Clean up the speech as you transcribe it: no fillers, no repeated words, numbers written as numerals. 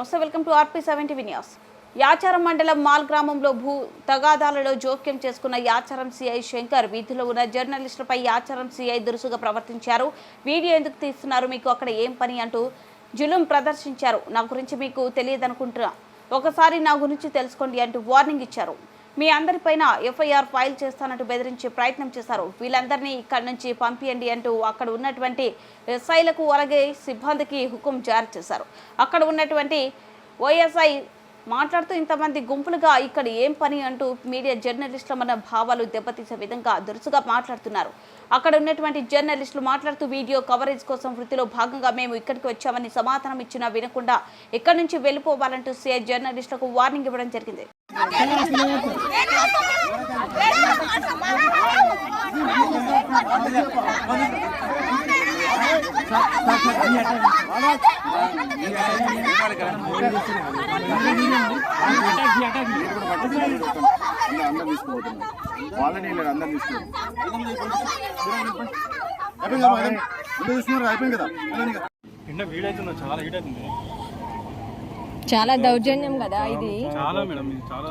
నమస్తే, welcome to RP7 TV news. Yacharam మండలం mall గ్రామంలో భూ తగాదాలలో జోక్యం చేసుకున్న యాచారం సిఐ శంకర్ వీధిలో ఉన్న జర్నలిస్టులపై యాచారం సిఐ దురుసుగా ప్రవర్తించారు. వీడియో ఎందుకు తీస్తున్నారు, మీకు అక్కడ ఏం పని అంటూ జులుం ప్రదర్శించారు. నా గురించి మీకు తెలియదనుకుంటున్నా, ఒకసారి నా గురించి తెలుసుకోండి అంటూ వార్నింగ్ ఇచ్చారు. మీ అందరిపైన FIR ఫైల్ చేస్తానంటూ బెదిరించే ప్రయత్నం చేశారు. వీళ్ళందరినీ ఇక్కడి నుంచి పంపియండి అంటూ అక్కడ ఉన్నటువంటి ఎస్ఐలకు అలాగే సిబ్బందికి హుకుం జారీ చేశారు. అక్కడ ఉన్నటువంటి OSI మాట్లాడుతూ ఇంతమంది గుంపులుగా ఇక్కడ ఏం పని అంటూ మీడియా జర్నలిస్టుల మన భావాలు దెబ్బతీసే విధంగా దురుసుగా మాట్లాడుతున్నారు. అక్కడ ఉన్నటువంటి జర్నలిస్టులు మాట్లాడుతూ వీడియో కవరేజ్ కోసం వృత్తిలో భాగంగా మేము ఇక్కడికి వచ్చామని సమాధానం ఇచ్చినా వినకుండా ఇక్కడి నుంచి వెళ్ళిపోవాలంటూ సిఐ జర్నలిస్టులకు వార్నింగ్ ఇవ్వడం జరిగింది. చాలా దౌర్జన్యం కదా ఇది. చాలా మేడం, చాలా